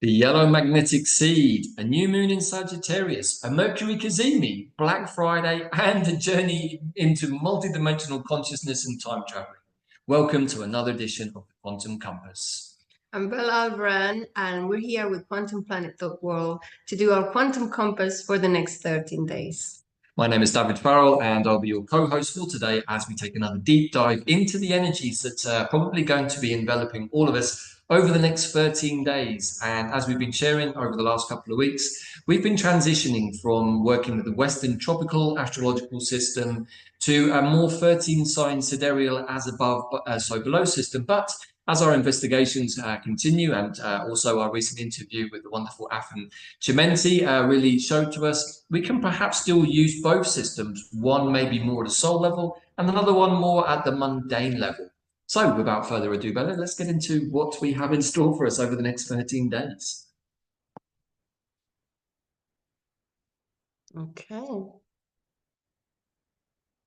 The yellow magnetic seed, a new moon in Sagittarius, a Mercury Cazimi, Black Friday, and a journey into multidimensional consciousness and time traveling. Welcome to another edition of the Quantum Compass. I'm Bella Alvaran, and we're here with QuantumPlanet.world to do our Quantum Compass for the next 13 days. My name is Davyd Farrell, and I'll be your co-host for today as we take another deep dive into the energies that are probably going to be enveloping all of us over the next 13 days. And as we've been sharing over the last couple of weeks, we've been transitioning from working with the Western tropical astrological system to a more 13-sign sidereal as above, so below system. But as our investigations continue, and also our recent interview with the wonderful Afan Chimenti really showed to us, we can perhaps still use both systems, one maybe more at a soul level and another one more at the mundane level. So without further ado, Bella, let's get into what we have in store for us over the next 13 days. Okay.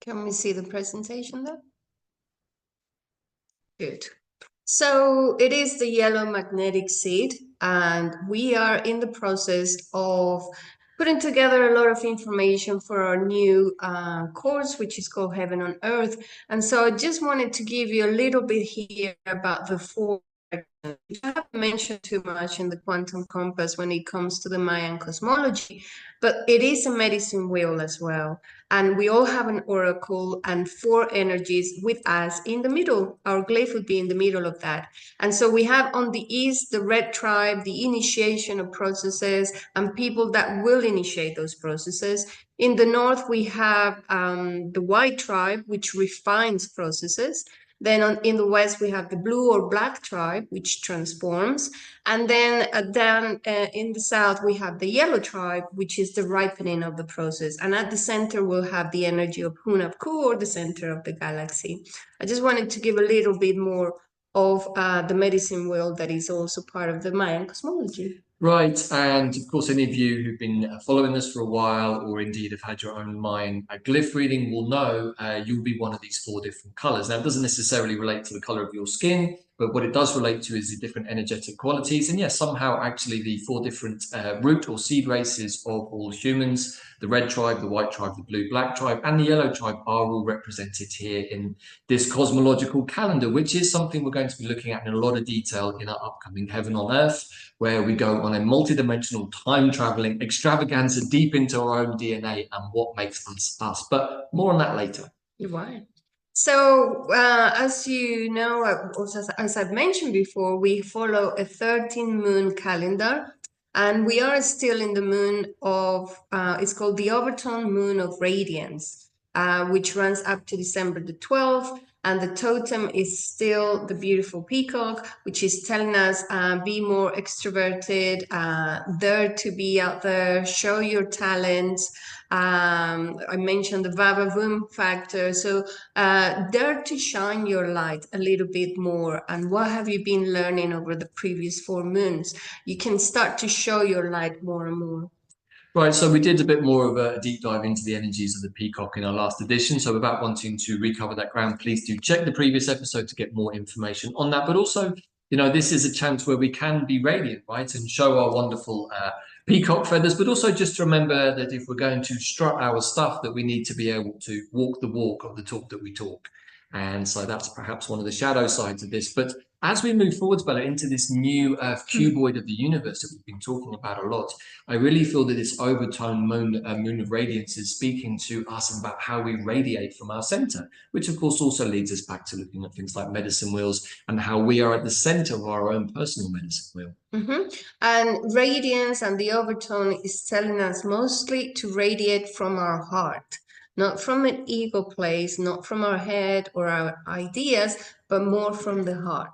Can we see the presentation there? Good. So it is the yellow magnetic seed, and we are in the process of putting together a lot of information for our new course, which is called Heaven on Earth. And so I just wanted to give you a little bit here about the four. I haven't mentioned too much in the Quantum Compass when it comes to the Mayan cosmology, but it is a medicine wheel as well. And we all have an oracle and four energies with us in the middle. Our glyph would be in the middle of that. And so we have on the east, the red tribe, the initiation of processes and people that will initiate those processes. In the north, we have the white tribe, which refines processes. Then in the west, we have the blue or black tribe, which transforms. And then down in the south, we have the yellow tribe, which is the ripening of the process. And at the center, we'll have the energy of Hunabku, or the center of the galaxy. I just wanted to give a little bit more of the medicine wheel that is also part of the Mayan cosmology. Right, and of course, any of you who've been following us for a while, or indeed have had your own Mayan glyph reading, will know you'll be one of these four different colors. Now, it doesn't necessarily relate to the color of your skin, but what it does relate to is the different energetic qualities. And yes, somehow actually the four different root or seed races of all humans, the red tribe, the white tribe, the blue, black tribe, and the yellow tribe are all represented here in this cosmological calendar, which is something we're going to be looking at in a lot of detail in our upcoming Heaven on Earth, where we go on a multidimensional time-traveling extravaganza deep into our own DNA and what makes us us. But more on that later. You're right. So, as you know, also as I've mentioned before, we follow a 13-moon calendar, and we are still in the moon of, it's called the overtone moon of radiance, which runs up to December the 12th. And the totem is still the beautiful peacock, which is telling us, be more extroverted, dare to be out there, show your talents. I mentioned the Vava-Voom factor. So dare to shine your light a little bit more. And what have you been learning over the previous 4 moons? You can start to show your light more and more. Right, so we did a bit more of a deep dive into the energies of the peacock in our last edition. So without wanting to recover that ground, please do check the previous episode to get more information on that. But also, you know, this is a chance where we can be radiant, right, and show our wonderful peacock feathers, but also just remember that if we're going to strut our stuff, that we need to be able to walk the walk of the talk that we talk. And so that's perhaps one of the shadow sides of this. But as we move forwards, Bella, into this new cuboid of the universe that we've been talking about a lot, I really feel that this overtone moon of radiance is speaking to us about how we radiate from our center, which of course also leads us back to looking at things like medicine wheels and how we are at the center of our own personal medicine wheel. And radiance and the overtone is telling us mostly to radiate from our heart, not from an ego place, not from our head or our ideas, but more from the heart.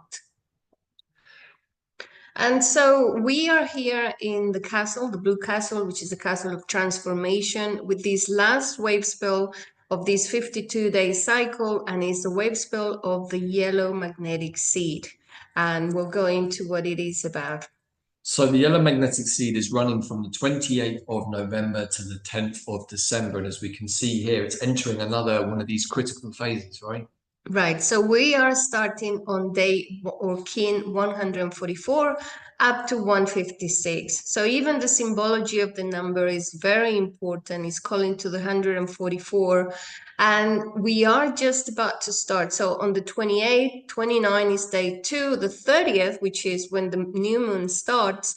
And so we are here in the castle, the blue castle, which is a castle of transformation, with this last wave spell of this 52-day cycle, and it's the wave spell of the yellow magnetic seed. And we'll go into what it is about. So the yellow magnetic seed is running from the 28th of November to the 10th of December. And as we can see here, it's entering another one of these critical phases, right? Right. So we are starting on day or kin 144. up to 156. So even the symbology of the number is very important. It's calling to the 144. And we are just about to start. So on the 28th, 29 is day 2, the 30th, which is when the new moon starts,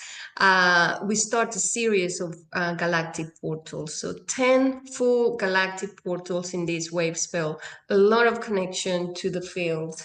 we start a series of galactic portals. So 10 full galactic portals in this wave spell. A lot of connection to the field.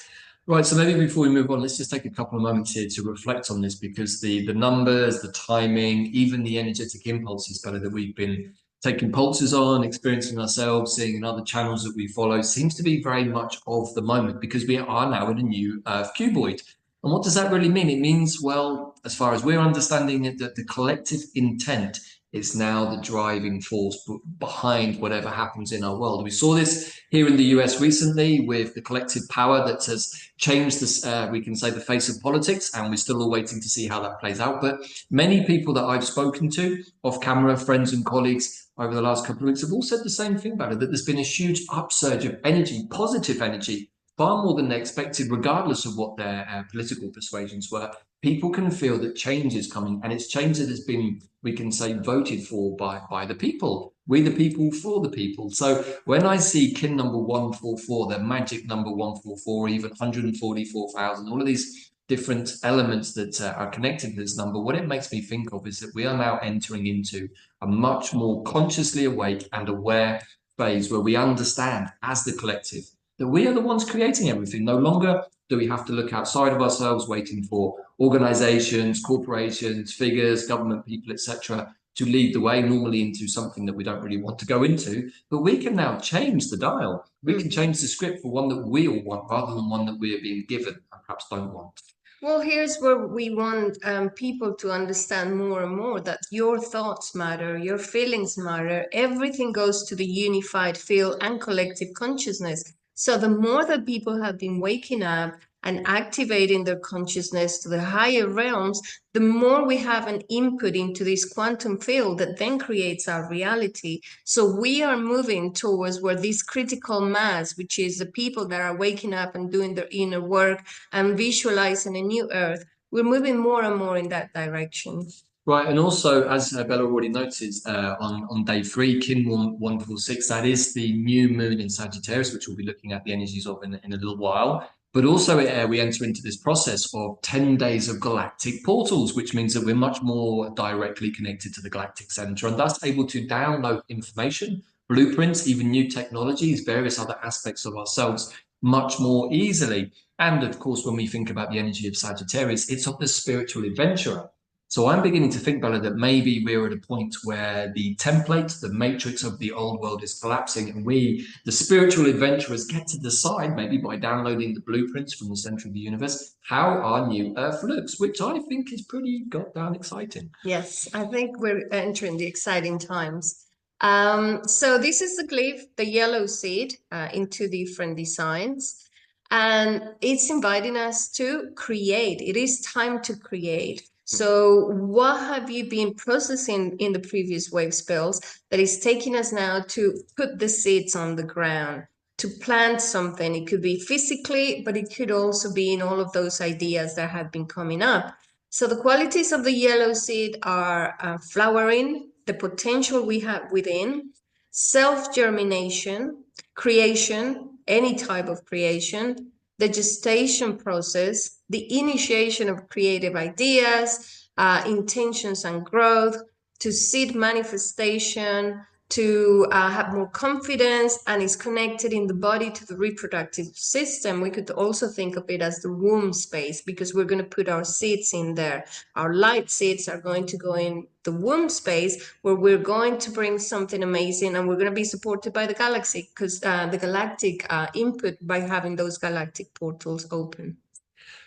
Right, so maybe before we move on, let's just take a couple of moments here to reflect on this, because the numbers, the timing, even the energetic impulses, Bella, that we've been taking pulses on, experiencing ourselves, seeing in other channels that we follow, seems to be very much of the moment, because we are now in a new Earth cuboid. And what does that really mean? It means, well, as far as we're understanding it, that the collective intent is now the driving force behind whatever happens in our world. We saw this here in the US recently with the collective power that has changed this, we can say, the face of politics, and we're still all waiting to see how that plays out. But many people that I've spoken to off camera, friends and colleagues over the last couple of weeks, have all said the same thing about it, that there's been a huge upsurge of energy, positive energy, far more than they expected, regardless of what their political persuasions were. People can feel that change is coming, and it's change that has been, we can say, voted for by the people. We the people for the people. So when I see kin number 144, the magic number 144, even 144,000, all of these different elements that are connected to this number, what it makes me think of is that we are now entering into a much more consciously awake and aware phase where we understand as the collective that we are the ones creating everything. No longer do we have to look outside of ourselves waiting for organizations, corporations, figures, government people, etc., to lead the way, normally into something that we don't really want to go into. But we can now change the dial. We can change the script for one that we all want rather than one that we are being given and perhaps don't want. Well, here's where we want people to understand more and more that your thoughts matter, your feelings matter. Everything goes to the unified field and collective consciousness. So the more that people have been waking up and activating their consciousness to the higher realms, the more we have an input into this quantum field that then creates our reality. So we are moving towards where this critical mass, which is the people that are waking up and doing their inner work and visualizing a new earth, we're moving more and more in that direction. Right, and also, as Bella already noted, on day 3, kin 146, that is the new moon in Sagittarius, which we'll be looking at the energies of in a little while. But also, we enter into this process of 10 days of galactic portals, which means that we're much more directly connected to the galactic center, and thus able to download information, blueprints, even new technologies, various other aspects of ourselves much more easily. And of course, when we think about the energy of Sagittarius, it's of the spiritual adventurer. So I'm beginning to think, Bella, that maybe we're at a point where the template, the matrix of the old world is collapsing, and we, the spiritual adventurers, get to decide, maybe by downloading the blueprints from the center of the universe, how our new Earth looks, which I think is pretty goddamn exciting. Yes, I think we're entering the exciting times. So this is the glyph, the yellow seed, in 2 different designs. And it's inviting us to create. It is time to create. So what have you been processing in the previous wave spells that is taking us now to put the seeds on the ground, to plant something? It could be physically, but it could also be in all of those ideas that have been coming up. So the qualities of the yellow seed are flowering, the potential we have within, self-germination, creation, any type of creation, the gestation process, the initiation of creative ideas, intentions and growth, to seed manifestation, to have more confidence, and is connected in the body to the reproductive system. We could also think of it as the womb space, because we're going to put our seeds in there. Our light seeds are going to go in the womb space, where we're going to bring something amazing, and we're going to be supported by the galaxy, because the galactic input by having those galactic portals open.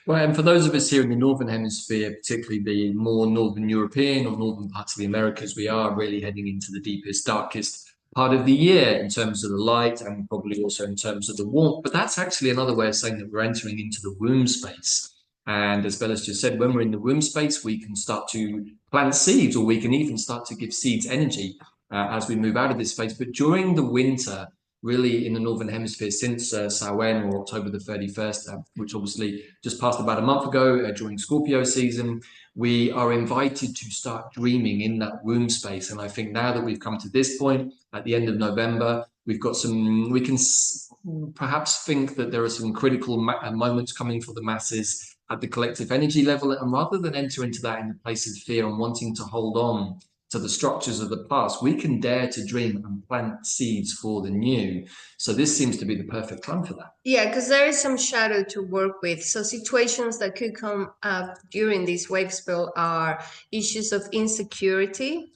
Right, and for those of us here in the Northern Hemisphere, particularly the more Northern European or Northern parts of the Americas, we are really heading into the deepest, darkest part of the year in terms of the light, and probably also in terms of the warmth. But that's actually another way of saying that we're entering into the womb space. And as Bella's just said, when we're in the womb space, we can start to plant seeds, or we can even start to give seeds energy as we move out of this phase. But during the winter, really in the Northern Hemisphere since Samhain, or October the 31st, which obviously just passed about a month ago during Scorpio season. We are invited to start dreaming in that womb space. And I think now that we've come to this point at the end of November, we've got we can perhaps think that there are some critical moments coming for the masses at the collective energy level. And rather than enter into that in the place of fear and wanting to hold on to the structures of the past, we can dare to dream and plant seeds for the new. So this seems to be the perfect time for that. Yeah, because there is some shadow to work with. So situations that could come up during this Wavespell are issues of insecurity,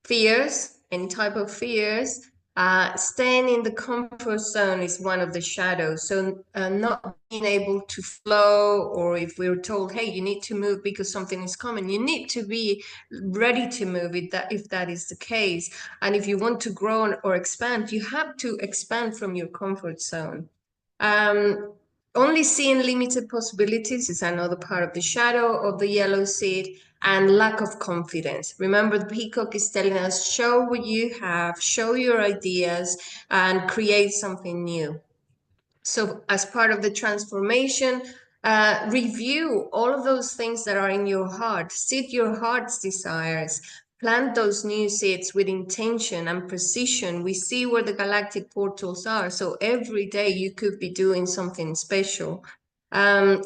fears, any type of fears. Staying in the comfort zone is one of the shadows. So not being able to flow, or if we're told, hey, you need to move because something is coming, you need to be ready to move if that is the case. And if you want to grow or expand, you have to expand from your comfort zone. Only seeing limited possibilities is another part of the shadow of the yellow seed, and lack of confidence. Remember, the peacock is telling us, show what you have, show your ideas, and create something new. So as part of the transformation, review all of those things that are in your heart, seed your heart's desires, plant those new seeds with intention and precision. We see where the galactic portals are. So every day you could be doing something special.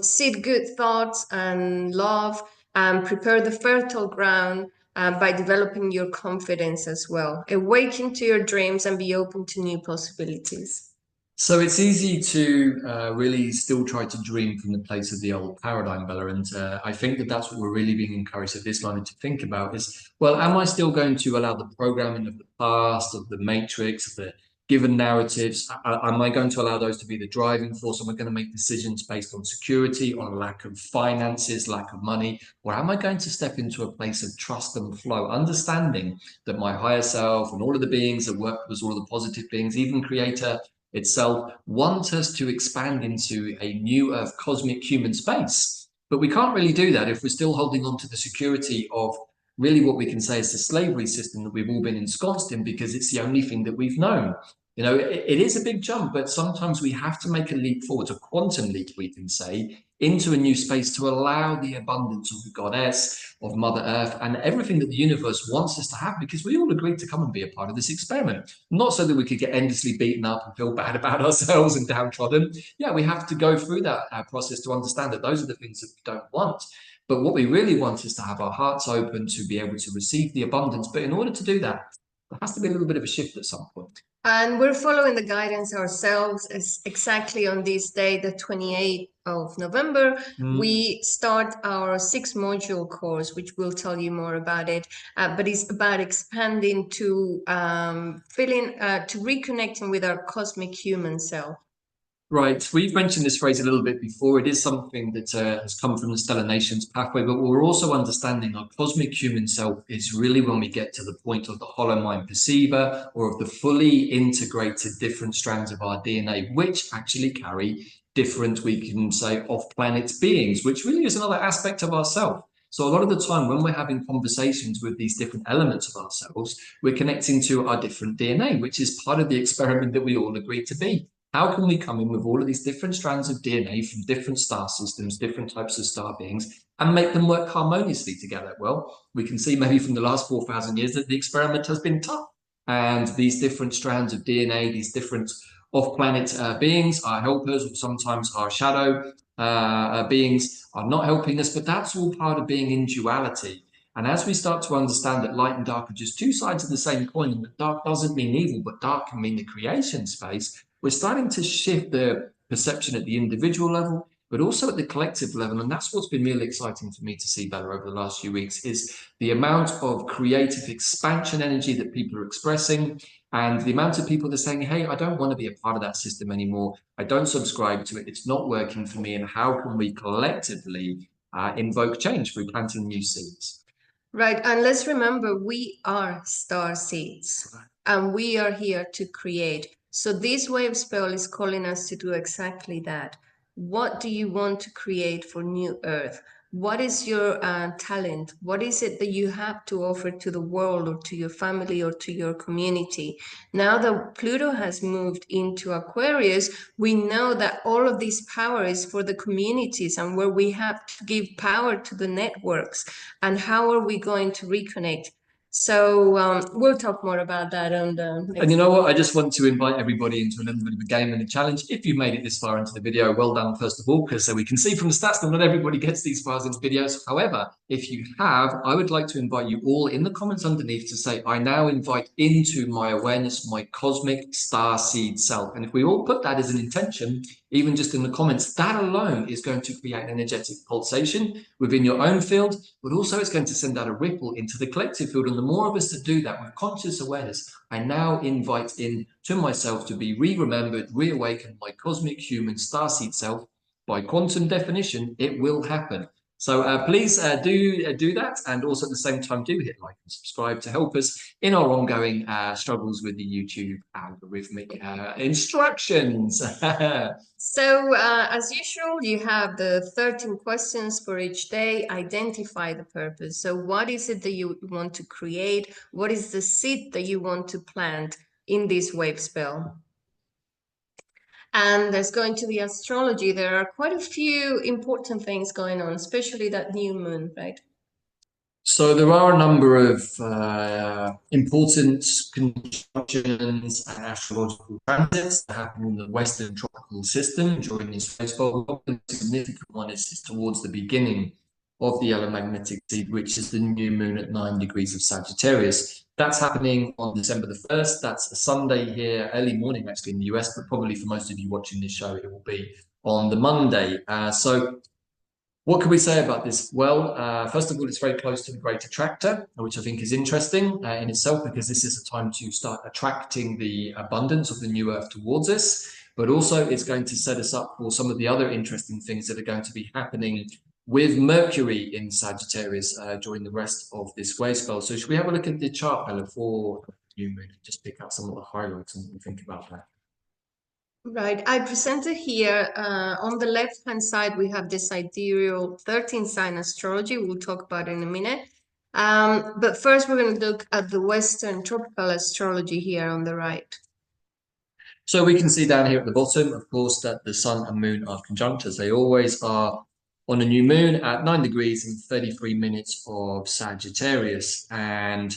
Seed good thoughts and love, and prepare the fertile ground by developing your confidence as well. Awaken to your dreams and be open to new possibilities. So it's easy to really still try to dream from the place of the old paradigm, Bella. And I think that that's what we're really being encouraged at this moment to think about is, well, am I still going to allow the programming of the past, of the matrix, of the given narratives? Am I going to allow those to be the driving force? Am I going to make decisions based on security, on lack of finances, lack of money? Or am I going to step into a place of trust and flow, understanding that my higher self and all of the beings that work with us, all of the positive beings, even Creator itself, want us to expand into a new Earth cosmic human space? But we can't really do that if we're still holding on to the security of really what we can say is the slavery system that we've all been ensconced in, because it's the only thing that we've known. You know, it is a big jump, but sometimes we have to make a leap forward, a quantum leap, we can say, into a new space to allow the abundance of the goddess, of Mother Earth, and everything that the universe wants us to have, because we all agreed to come and be a part of this experiment. Not so that we could get endlessly beaten up and feel bad about ourselves and downtrodden. Yeah, we have to go through that process to understand that those are the things that we don't want. But what we really want is to have our hearts open to be able to receive the abundance. But in order to do that, there has to be a little bit of a shift at some point. And we're following the guidance ourselves. Exactly on this day, the 28th of November, we start our 6-module course, which we'll tell you more about it. But it's about expanding to to reconnecting with our cosmic human self. Right, we've mentioned this phrase a little bit before. It is something that has come from the Stellar Nations pathway, but we're also understanding our cosmic human self is really when we get to the point of the hollow mind perceiver, or of the fully integrated different strands of our DNA, which actually carry different, we can say, off-planet beings, which really is another aspect of ourself. So a lot of the time when we're having conversations with these different elements of ourselves, we're connecting to our different DNA, which is part of the experiment that we all agreed to be. How can we come in with all of these different strands of DNA from different star systems, different types of star beings, and make them work harmoniously together? Well, we can see maybe from the last 4,000 years that the experiment has been tough. And these different strands of DNA, these different off-planet beings, our helpers, or sometimes our shadow beings, are not helping us. But that's all part of being in duality. And as we start to understand that light and dark are just two sides of the same coin, and that dark doesn't mean evil, but dark can mean the creation space, we're starting to shift the perception at the individual level, but also at the collective level. And that's what's been really exciting for me to see, Bella, over the last few weeks, is the amount of creative expansion energy that people are expressing, and the amount of people that are saying, hey, I don't want to be a part of that system anymore. I don't subscribe to it. It's not working for me. And how can we collectively invoke change through planting new seeds? Right. And let's remember, we are star seeds, and we are here to create. So this Wavespell is calling us to do exactly that. What do you want to create for New Earth? What is your talent? What is it that you have to offer to the world or to your family or to your community? Now that Pluto has moved into Aquarius, we know that all of this power is for the communities and where we have to give power to the networks. And how are we going to reconnect? So we'll talk more about that on the next. And you know what? I just want to invite everybody into a little bit of a game and a challenge. If you made it this far into the video, well done, first of all, because so we can see from the stats that not everybody gets these far into videos. However, if you have, I would like to invite you all in the comments underneath to say, I now invite into my awareness my cosmic star seed self. And if we all put that as an intention, even just in the comments, that alone is going to create an energetic pulsation within your own field, but also it's going to send out a ripple into the collective field. And the more of us that do that with conscious awareness, I now invite in to myself to be re-remembered, reawakened my cosmic human starseed self. By quantum definition, it will happen. So please do that, and also at the same time do hit like and subscribe to help us in our ongoing struggles with the YouTube algorithmic instructions. So as usual, you have the 13 questions for each day. Identify the purpose. So what is it that you want to create? What is the seed that you want to plant in this Wavespell? And there's going to be astrology. There are quite a few important things going on, especially that new moon, right? So there are a number of important conjunctions and astrological transits that happen in the Western tropical system during this phase. The significant one is towards the beginning of the allomagnetic seed, which is the new moon at 9 degrees of Sagittarius. That's happening on December the 1st. That's a Sunday here, early morning actually in the US, but probably for most of you watching this show, it will be on the Monday. So what can we say about this? Well, first of all, it's very close to the Great Attractor, which I think is interesting in itself, because this is a time to start attracting the abundance of the new Earth towards us. But also, it's going to set us up for some of the other interesting things that are going to be happening with Mercury in Sagittarius during the rest of this Wavespell. So should we have a look at the chart, Bella, for new moon? Just pick out some of the highlights and think about that. Right, I presented here on the left-hand side, we have the Sidereal 13 sign astrology. We'll talk about it in a minute. But first, we're going to look at the Western tropical astrology here on the right. So we can see down here at the bottom, of course, that the sun and moon are conjunct, as they always are on a new moon at 9 degrees and 33 minutes of Sagittarius. And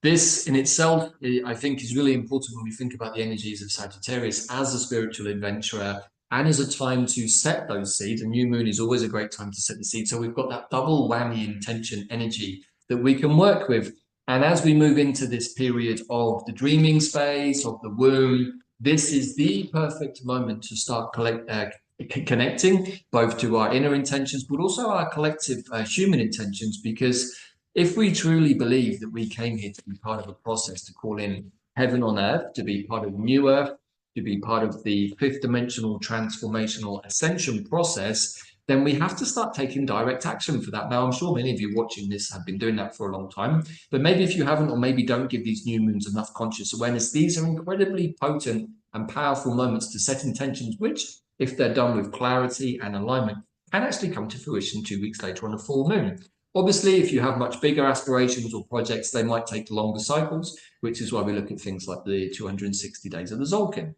this in itself, I think, is really important when we think about the energies of Sagittarius as a spiritual adventurer and as a time to set those seeds. A new moon is always a great time to set the seeds. So we've got that double whammy intention energy that we can work with. And as we move into this period of the dreaming space, of the womb, this is the perfect moment to start connecting both to our inner intentions, but also our collective human intentions, because if we truly believe that we came here to be part of a process to call in heaven on earth, to be part of new earth, to be part of the fifth dimensional transformational ascension process, then we have to start taking direct action for that. Now, I'm sure many of you watching this have been doing that for a long time, but maybe if you haven't, or maybe don't give these new moons enough conscious awareness, these are incredibly potent and powerful moments to set intentions, which, if they're done with clarity and alignment, can actually come to fruition 2 weeks later on a full moon. Obviously, if you have much bigger aspirations or projects, they might take longer cycles, which is why we look at things like the 260 days of the Zolkin.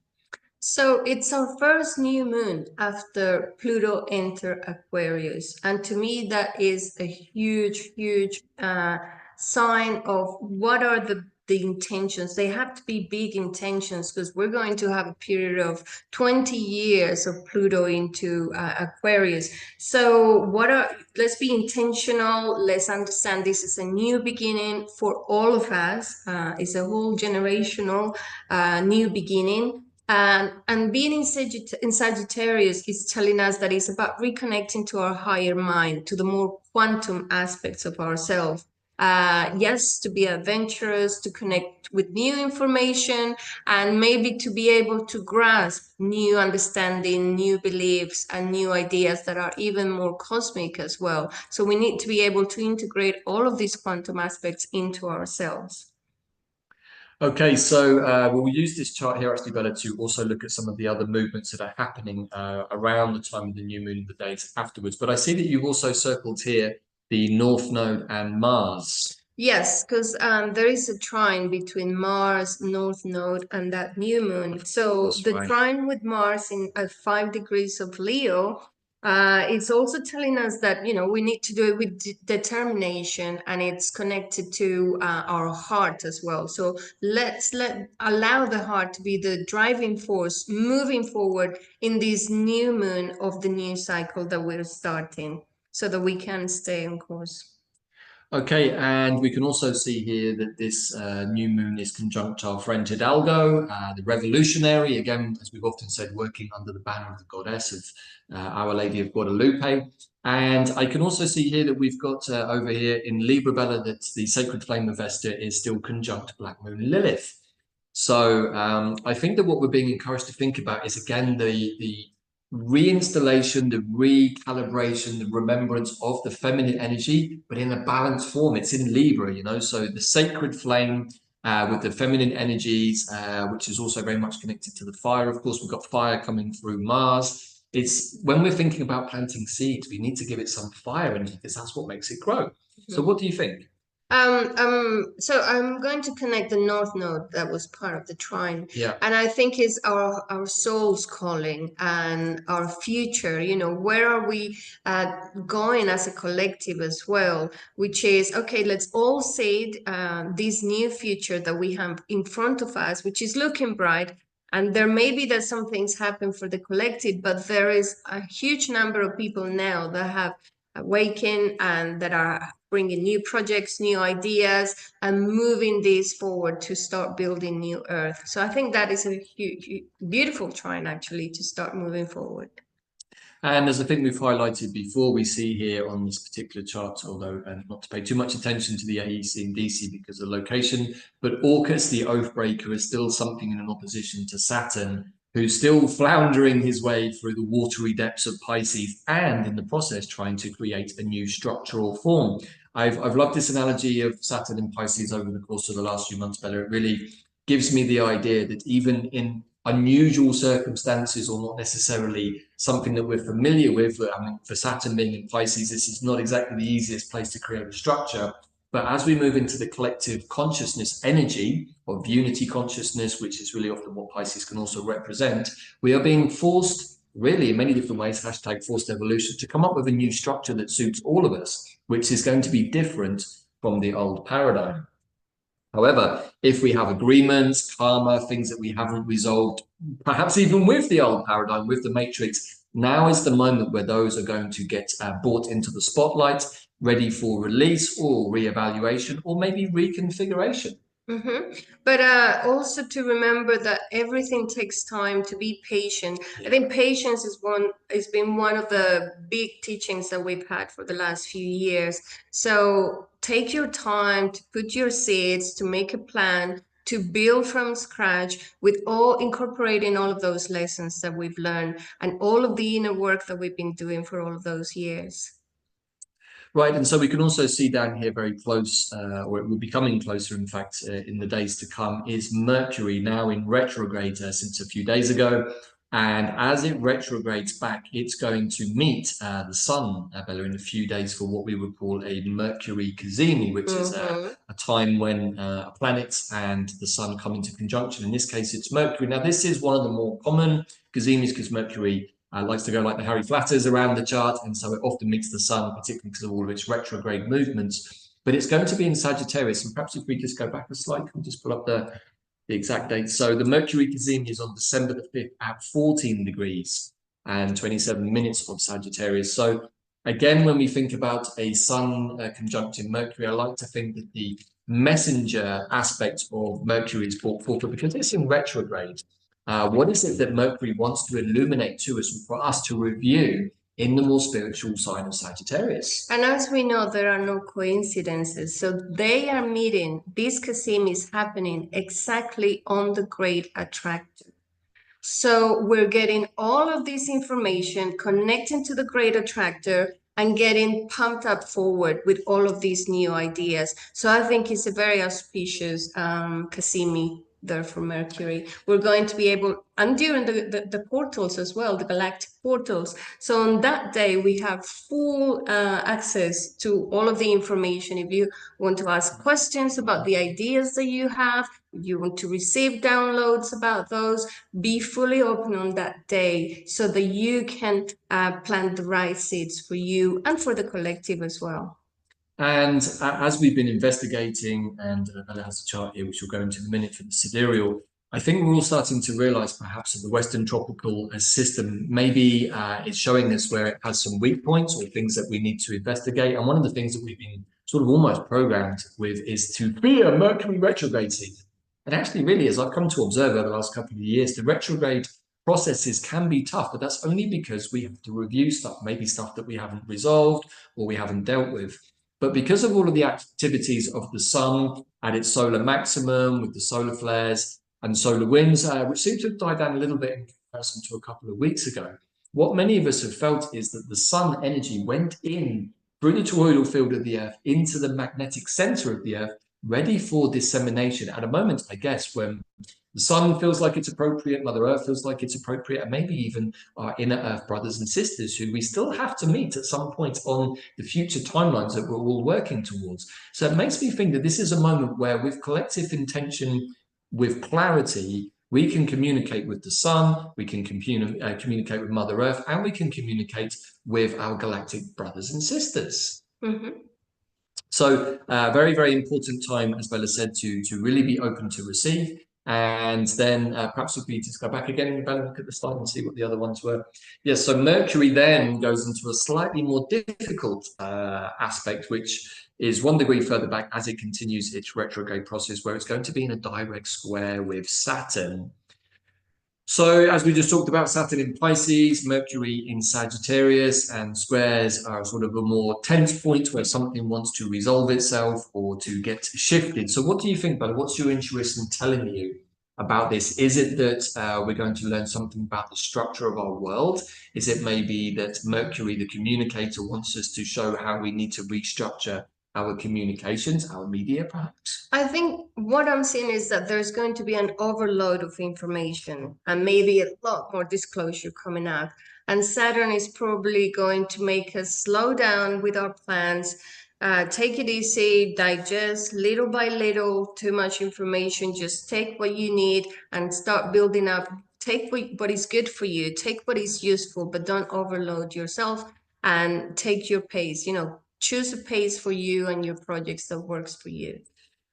So it's our first new moon after Pluto entered Aquarius. And to me, that is a huge, huge sign of what are the intentions. They have to be big intentions, because we're going to have a period of 20 years of Pluto into Aquarius. So let's be intentional. Let's understand this is a new beginning for all of us. It's a whole generational new beginning. And being in Sagittarius is telling us that it's about reconnecting to our higher mind, to the more quantum aspects of ourselves. Yes, to be adventurous, to connect with new information, and maybe to be able to grasp new understanding, new beliefs, and new ideas that are even more cosmic as well. So we need to be able to integrate all of these quantum aspects into ourselves. Okay, so we'll use this chart here actually, Bella, to also look at some of the other movements that are happening around the time of the new moon and the days afterwards. But I see that you've also circled here the North Node and Mars. Yes, because there is a trine between Mars, North Node, and that new moon. So That's the right. trine with Mars in at 5 degrees of Leo, it's also telling us that, you know, we need to do it with determination, and it's connected to our heart as well. So let's allow the heart to be the driving force moving forward in this new moon of the new cycle that we're starting, so that we can stay on course. Okay, and we can also see here that this new moon is conjunct our friend Hidalgo, the revolutionary, again, as we've often said, working under the banner of the goddess of Our Lady of Guadalupe. And I can also see here that we've got over here in Libra Bella that the sacred flame of Vesta is still conjunct Black Moon Lilith. So I think that what we're being encouraged to think about is, again, the reinstallation, the recalibration, the remembrance of the feminine energy, but in a balanced form. It's in Libra, you know, so the sacred flame with the feminine energies, which is also very much connected to the fire. Of course, we've got fire coming through Mars. It's when we're thinking about planting seeds, we need to give it some fire energy because that's what makes it grow. So what do you think? So I'm going to connect the North Node that was part of the trine. Yeah. And I think it's our soul's calling and our future, you know, where are we going as a collective as well, which is, okay, let's all say this new future that we have in front of us, which is looking bright. And there may be that some things happen for the collective, but there is a huge number of people now that have awakened and that are bringing new projects, new ideas, and moving this forward to start building new Earth. So I think that is a huge, beautiful trine actually to start moving forward. And as I think we've highlighted before, we see here on this particular chart, although not to pay too much attention to the AEC and DC because of the location, but Orcus, the Oathbreaker, is still something in an opposition to Saturn, who's still floundering his way through the watery depths of Pisces and in the process trying to create a new structural form. I've loved this analogy of Saturn and Pisces over the course of the last few months, Bella. It really gives me the idea that even in unusual circumstances or not necessarily something that we're familiar with. I mean, for Saturn being in Pisces, this is not exactly the easiest place to create a structure. But as we move into the collective consciousness energy of unity consciousness, which is really often what Pisces can also represent, we are being forced, really in many different ways, hashtag forced evolution, to come up with a new structure that suits all of us, which is going to be different from the old paradigm. However, if we have agreements, karma, things that we haven't resolved, perhaps even with the old paradigm, with the matrix, now is the moment where those are going to get brought into the spotlight, ready for release or reevaluation or maybe reconfiguration. But also to remember that everything takes time, to be patient. Yeah. I think patience has been one of the big teachings that we've had for the last few years. So take your time to put your seeds, to make a plan, to build from scratch with all incorporating all of those lessons that we've learned and all of the inner work that we've been doing for all of those years. Right, and so we can also see down here very close, or it will be coming closer, in fact, in the days to come, is Mercury now in retrograde since a few days ago. And as it retrogrades back, it's going to meet the Sun, Bella, in a few days for what we would call a Mercury Cazimi, which is a time when a planet and the Sun come into conjunction. In this case, it's Mercury. Now, this is one of the more common Cazimis because Mercury likes to go like the Harry Flatters around the chart, and so it often meets the Sun, particularly because of all of its retrograde movements. But it's going to be in Sagittarius, and perhaps if we just go back a slide, can we just pull up the exact date? So the Mercury Cazimi is on December the 5th at 14 degrees and 27 minutes of Sagittarius. So again, when we think about a Sun conjunct in Mercury, I like to think that the messenger aspect of Mercury is brought forward because it's in retrograde. What is it that Mercury wants to illuminate to us for us to review in the more spiritual sign of Sagittarius? And as we know, there are no coincidences. So they are meeting, this Cazimi is happening exactly on the great attractor. So we're getting all of this information connecting to the great attractor, and getting pumped up forward with all of these new ideas. So I think it's a very auspicious Cazimi there for Mercury. We're going to be able, and during the portals as well, the galactic portals. So on that day, we have full access to all of the information. If you want to ask questions about the ideas that you have, if you want to receive downloads about those, be fully open on that day so that you can plant the right seeds for you and for the collective as well. And as we've been investigating, and Bella has a chart here, which we'll go into in a minute for the Sidereal, I think we're all starting to realize perhaps that the Western tropical system maybe is showing us where it has some weak points or things that we need to investigate. And one of the things that we've been sort of almost programmed with is to fear Mercury retrograde season. And actually, really, as I've come to observe over the last couple of years, the retrograde processes can be tough, but that's only because we have to review stuff, maybe stuff that we haven't resolved or we haven't dealt with. But because of all of the activities of the sun at its solar maximum with the solar flares and solar winds, which seem to have died down a little bit in comparison to a couple of weeks ago, what many of us have felt is that the sun energy went in through the toroidal field of the Earth into the magnetic center of the Earth, ready for dissemination at a moment, I guess, when the sun feels like it's appropriate, Mother Earth feels like it's appropriate, and maybe even our inner Earth brothers and sisters who we still have to meet at some point on the future timelines that we're all working towards. So it makes me think that this is a moment where, with collective intention, with clarity, we can communicate with the sun, we can communicate with Mother Earth, and we can communicate with our galactic brothers and sisters. Mm-hmm. So very, very important time, as Bella said, to really be open to receive. And then perhaps if we just go back again, Bella, look at the slide and see what the other ones were. Yes, so Mercury then goes into a slightly more difficult aspect, which is 1 degree further back as it continues its retrograde process, where it's going to be in a direct square with Saturn. So as we just talked about, Saturn in Pisces, Mercury in Sagittarius, and squares are sort of a more tense point where something wants to resolve itself or to get shifted. So what do you think, Bella? What's your intuition telling you about this? Is it that we're going to learn something about the structure of our world? Is it maybe that Mercury, the communicator, wants us to show how we need to restructure our communications, our media, perhaps? I think what I'm seeing is that there's going to be an overload of information and maybe a lot more disclosure coming out. And Saturn is probably going to make us slow down with our plans, take it easy, digest little by little, too much information, just take what you need and start building up. Take what is good for you, take what is useful, but don't overload yourself and take your pace, choose a pace for you and your projects that works for you.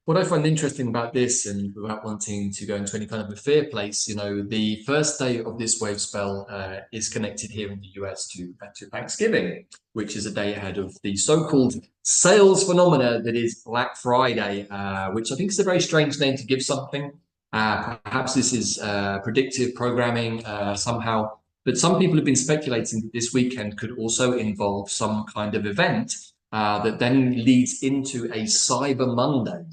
What I find interesting about this, and without wanting to go into any kind of a fear place, the first day of this Wavespell is connected here in the US to Thanksgiving, which is a day ahead of the so-called sales phenomena that is Black Friday, which I think is a very strange name to give something. Perhaps this is predictive programming somehow, but some people have been speculating that this weekend could also involve some kind of event that then leads into a Cyber Monday,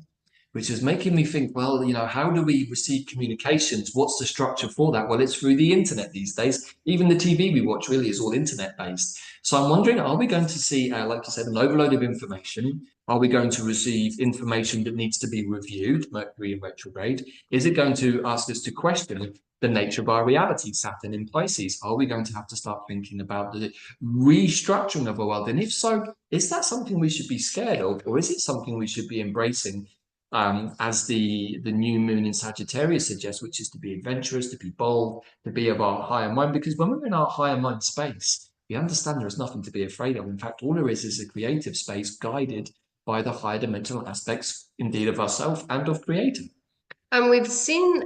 which is making me think, well, how do we receive communications? What's the structure for that? Well, it's through the internet these days. Even the TV we watch really is all internet based. So I'm wondering, are we going to see, like you said, an overload of information? Are we going to receive information that needs to be reviewed, Mercury in retrograde? Is it going to ask us to question the nature of our reality, Saturn in Pisces? Are we going to have to start thinking about the restructuring of our world? And if so, is that something we should be scared of, or is it something we should be embracing? As the new moon in Sagittarius suggests, which is to be adventurous, to be bold, to be of our higher mind. Because when we're in our higher mind space, we understand there is nothing to be afraid of. In fact, all there is a creative space guided by the higher dimensional aspects, indeed, of ourself and of creator. And we've seen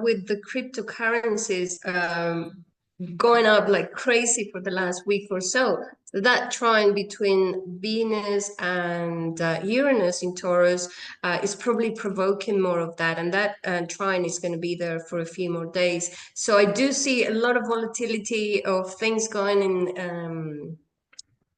with the cryptocurrencies going up like crazy for the last week or so. That trine between Venus and Uranus in Taurus is probably provoking more of that. And that trine is going to be there for a few more days. So I do see a lot of volatility of things going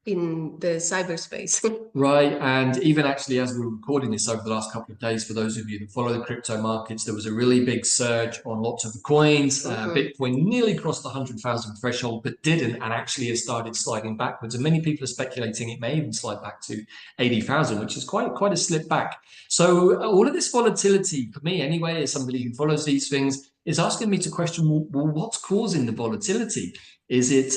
in the cyberspace. Right, and even actually as we were recording this over the last couple of days, for those of you that follow the crypto markets, there was a really big surge on lots of the coins. Bitcoin nearly crossed the 100,000 threshold, but didn't, and actually has started sliding backwards. And many people are speculating it may even slide back to 80,000, which is quite a slip back. So all of this volatility, for me anyway, as somebody who follows these things, is asking me to question, well, what's causing the volatility? Is it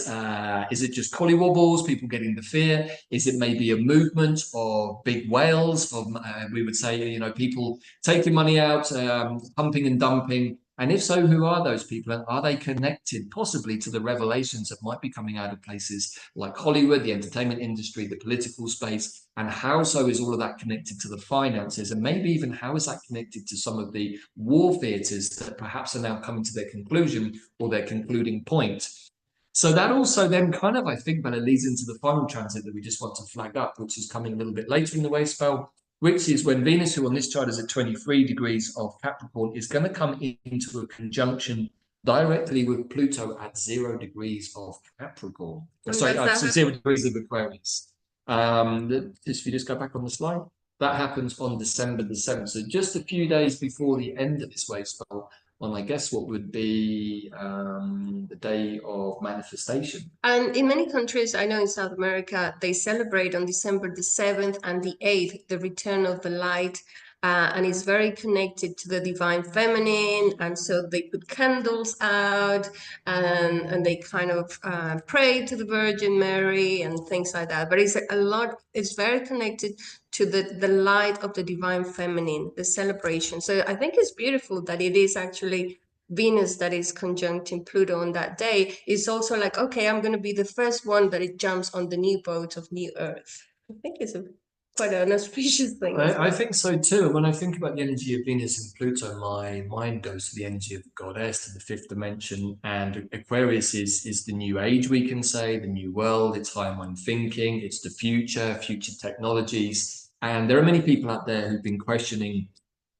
just collywobbles, people getting the fear? Is it maybe a movement of big whales, of we would say, you know, people taking money out, pumping and dumping? And if so, who are those people? And are they connected possibly to the revelations that might be coming out of places like Hollywood, the entertainment industry, the political space? And how so is all of that connected to the finances? And maybe even how is that connected to some of the war theaters that perhaps are now coming to their conclusion or their concluding point? So that also then kind of, I think, Bella, leads into the final transit that we just want to flag up, which is coming a little bit later in the Wavespell, which is when Venus, who on this chart is at 23 degrees of Capricorn, is going to come into a conjunction directly with Pluto at 0 degrees of Capricorn. Sorry, 0 degrees of Aquarius. If you just go back on the slide, that happens on December the 7th. So just a few days before the end of this Wavespell, on, I guess, what would be the day of manifestation. And in many countries, I know in South America, they celebrate on December the 7th and the 8th, the return of the light. And it's very connected to the divine feminine. And so they put candles out and they kind of pray to the Virgin Mary and things like that. But it's very connected to the light of the divine feminine, the celebration. So I think it's beautiful that it is actually Venus that is conjuncting Pluto on that day. Is also like, okay, I'm going to be the first one that it jumps on the new boat of new Earth. I think it's quite an auspicious thing. I think so too. When I think about the energy of Venus and Pluto, my mind goes to the energy of the goddess, to the fifth dimension. And Aquarius is the new age, we can say, the new world. It's higher mind thinking. It's the future technologies. And there are many people out there who've been questioning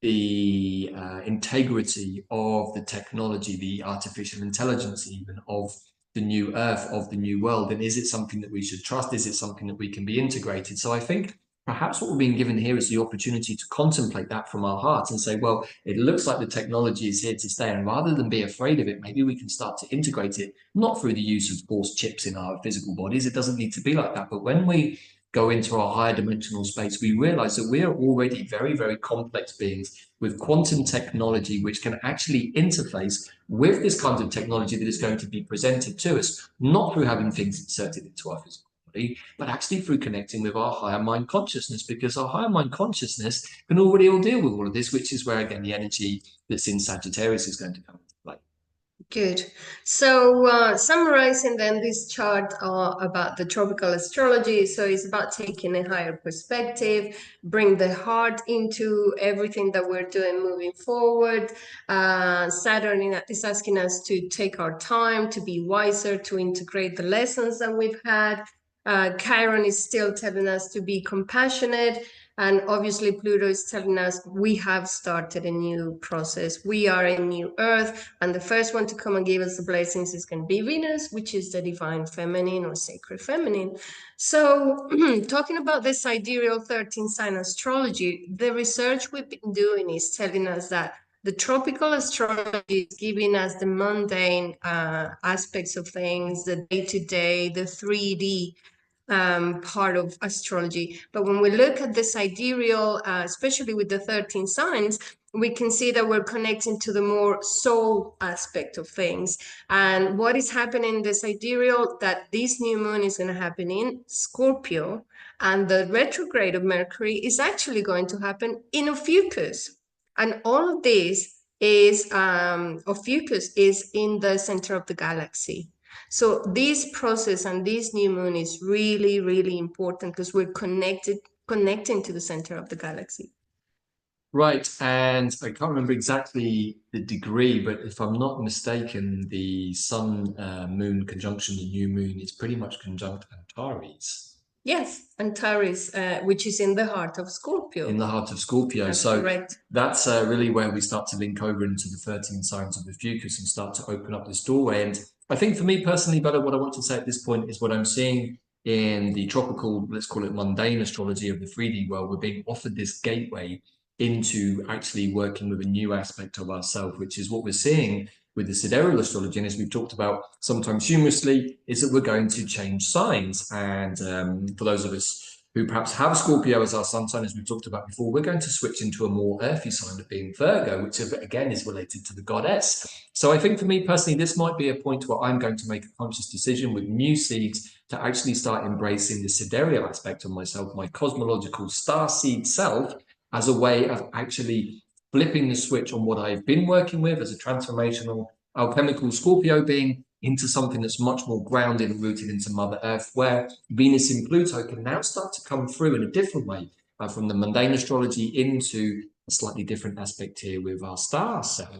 the integrity of the technology, the artificial intelligence even of the new Earth, of the new world. And is it something that we should trust? Is it something that we can be integrated? So I think perhaps what we're being given here is the opportunity to contemplate that from our hearts and say, well, it looks like the technology is here to stay. And rather than be afraid of it, maybe we can start to integrate it, not through the use of forced chips in our physical bodies. It doesn't need to be like that. But when we go into our higher dimensional space, we realize that we are already very, very complex beings with quantum technology, which can actually interface with this kind of technology that is going to be presented to us, not through having things inserted into our physical body, but actually through connecting with our higher mind consciousness, because our higher mind consciousness can already all deal with all of this, which is where, again, the energy that's in Sagittarius is going to come into play. Good. So summarizing then this chart about the tropical astrology. So it's about taking a higher perspective, bring the heart into everything that we're doing moving forward. Saturn is asking us to take our time, to be wiser, to integrate the lessons that we've had. Chiron is still telling us to be compassionate. And obviously, Pluto is telling us we have started a new process. We are a new Earth. And the first one to come and give us the blessings is going to be Venus, which is the divine feminine or sacred feminine. So talking about this sidereal 13 sign astrology, the research we've been doing is telling us that the tropical astrology is giving us the mundane aspects of things, the day-to-day, the 3D part of astrology. But when we look at the sidereal, especially with the 13 signs, we can see that we're connecting to the more soul aspect of things. And what is happening in the sidereal, that this new moon is going to happen in Scorpio, and the retrograde of Mercury is actually going to happen in Ophiuchus. And all of this is, Ophiuchus is in the center of the galaxy. So this process and this new moon is really, really important because we're connecting to the center of the galaxy. Right, and I can't remember exactly the degree, but if I'm not mistaken, the Sun Moon conjunction, the new moon, is pretty much conjunct Antares. Yes, Antares, which is in the heart of Scorpio. In the heart of Scorpio. That's so correct. That's really where we start to link over into the 13 signs of Ophiuchus and start to open up this doorway. And I think for me personally, Bella, what I want to say at this point is what I'm seeing in the tropical, let's call it mundane astrology of the 3D world, we're being offered this gateway into actually working with a new aspect of ourselves, which is what we're seeing with the sidereal astrology. And as we've talked about sometimes humorously, is that we're going to change signs. And for those of us who perhaps have Scorpio as our sun sign, as we've talked about before, we're going to switch into a more earthy sign of being Virgo, which again is related to the goddess. So I think for me personally, this might be a point where I'm going to make a conscious decision with new seeds to actually start embracing the sidereal aspect of myself, my cosmological star seed self, as a way of actually flipping the switch on what I've been working with as a transformational alchemical Scorpio being into something that's much more grounded and rooted into Mother Earth, where Venus in Pluto can now start to come through in a different way, from the mundane astrology into a slightly different aspect here with our star self.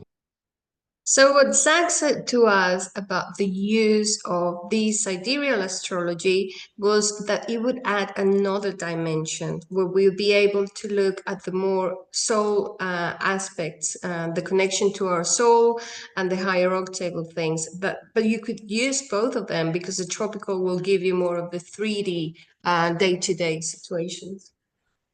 So what Zach said to us about the use of the sidereal astrology was that it would add another dimension where we'll be able to look at the more soul aspects, the connection to our soul and the higher octave of things. But you could use both of them because the tropical will give you more of the 3D day-to-day situations.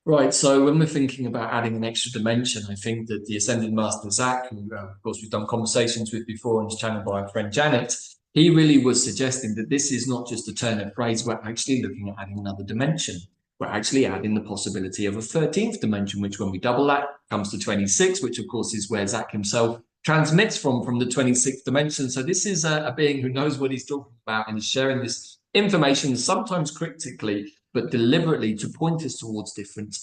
Right, so when we're thinking about adding an extra dimension, I think that the Ascended Master Zach, who of course we've done conversations with before on his channel by our friend Janet, he really was suggesting that this is not just a turn of phrase, we're actually looking at adding another dimension. We're actually adding the possibility of a 13th dimension, which when we double that comes to 26, which of course is where Zach himself transmits from the 26th dimension. So this is a being who knows what he's talking about and is sharing this information, sometimes cryptically, but deliberately to point us towards different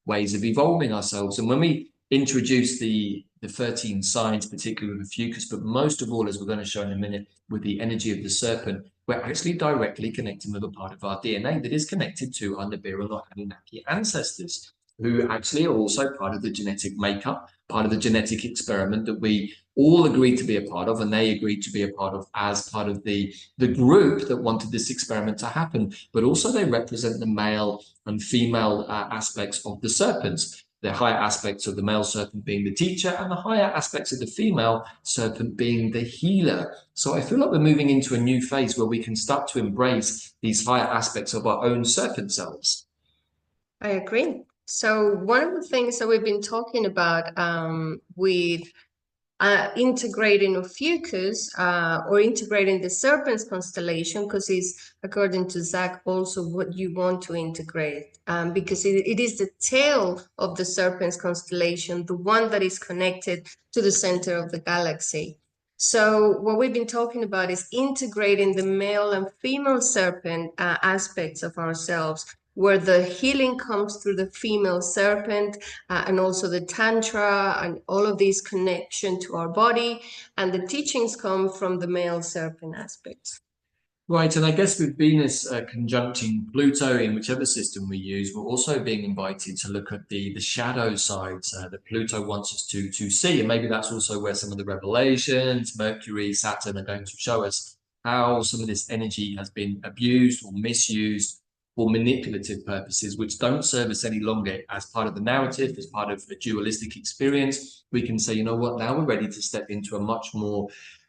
ways of evolving ourselves. And when we introduce the 13 signs, particularly with the fucus, but most of all, as we're going to show in a minute, with the energy of the serpent, we're actually directly connecting with a part of our DNA that is connected to our Nibiru or Anunnaki ancestors, who actually are also part of the genetic makeup, part of the genetic experiment that we all agreed to be a part of, and they agreed to be a part of as part of the group that wanted this experiment to happen. But also they represent the male and female aspects of the serpents. The higher aspects of the male serpent being the teacher, and the higher aspects of the female serpent being the healer. So I feel like we're moving into a new phase where we can start to embrace these higher aspects of our own serpent selves. I agree. So one of the things that we've been talking about with integrating Ophiuchus or integrating the Serpent's constellation, because it's, according to Zach, also what you want to integrate, because it is the tail of the Serpent's constellation, the one that is connected to the center of the galaxy. So what we've been talking about is integrating the male and female serpent aspects of ourselves, where the healing comes through the female serpent and also the tantra and all of these connection to our body, and the teachings come from the male serpent aspects. Right, and I guess with Venus conjuncting Pluto in whichever system we use, we're also being invited to look at the shadow sides that Pluto wants us to see, and maybe that's also where some of the revelations, Mercury, Saturn are going to show us how some of this energy has been abused or misused for manipulative purposes, which don't serve us any longer as part of the narrative, as part of a dualistic experience. We can say, you know what, now we're ready to step into a much more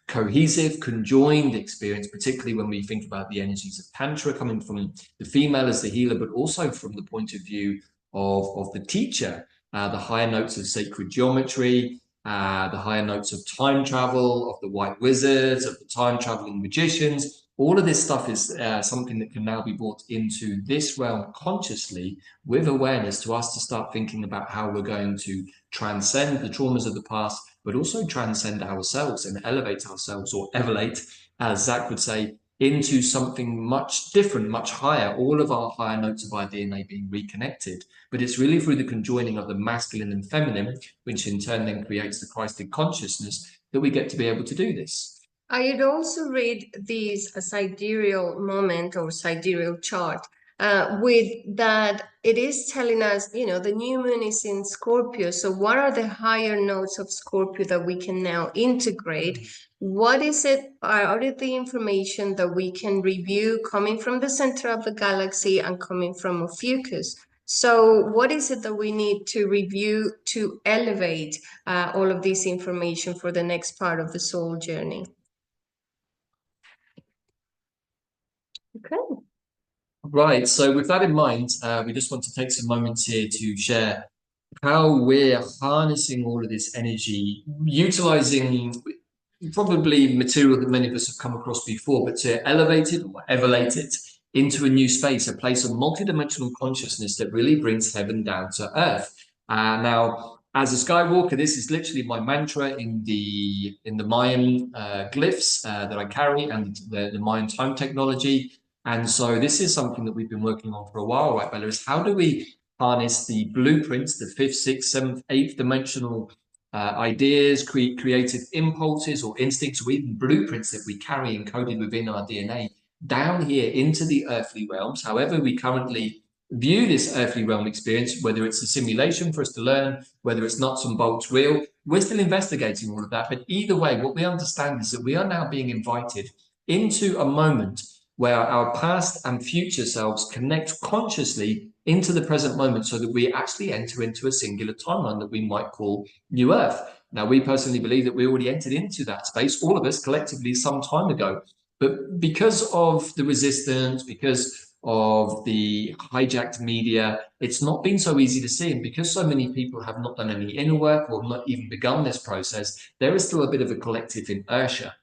cohesive, conjoined experience, particularly when we think about the energies of Tantra coming from the female as the healer, but also from the point of view of the teacher, the higher notes of sacred geometry, the higher notes of time travel, of the white wizards, of the time traveling magicians. All of this stuff is something that can now be brought into this realm consciously with awareness to us to start thinking about how we're going to transcend the traumas of the past, but also transcend ourselves and elevate ourselves, or elevate, as Zach would say, into something much different, much higher, all of our higher notes of our DNA being reconnected. But it's really through the conjoining of the masculine and feminine, which in turn then creates the Christic consciousness, that we get to be able to do this. I would also read this sidereal moment or sidereal chart with that it is telling us, you know, the new moon is in Scorpio. So what are the higher notes of Scorpio that we can now integrate? What is it, out of the information that we can review coming from the center of the galaxy and coming from Ophiuchus? So what is it that we need to review to elevate all of this information for the next part of the soul journey? Okay. Right. So with that in mind, we just want to take some moments here to share how we're harnessing all of this energy, utilizing probably material that many of us have come across before, but to elevate it or elevate it into a new space, a place of multidimensional consciousness that really brings heaven down to earth. Now, as a Skywalker, this is literally my mantra in the Mayan glyphs that I carry and the Mayan time technology. And so this is something that we've been working on for a while, right, Bella? Is how do we harness the blueprints, the fifth, sixth, seventh, eighth dimensional ideas, creative impulses or instincts, or even blueprints that we carry encoded within our DNA down here into the earthly realms. However, we currently view this earthly realm experience, whether it's a simulation for us to learn, whether it's nuts and bolts real, we're still investigating all of that. But either way, what we understand is that we are now being invited into a moment where our past and future selves connect consciously into the present moment so that we actually enter into a singular timeline that we might call New Earth. Now, we personally believe that we already entered into that space, all of us collectively, some time ago. But because of the resistance, because of the hijacked media, it's not been so easy to see. And because so many people have not done any inner work or not even begun this process, there is still a bit of a collective inertia.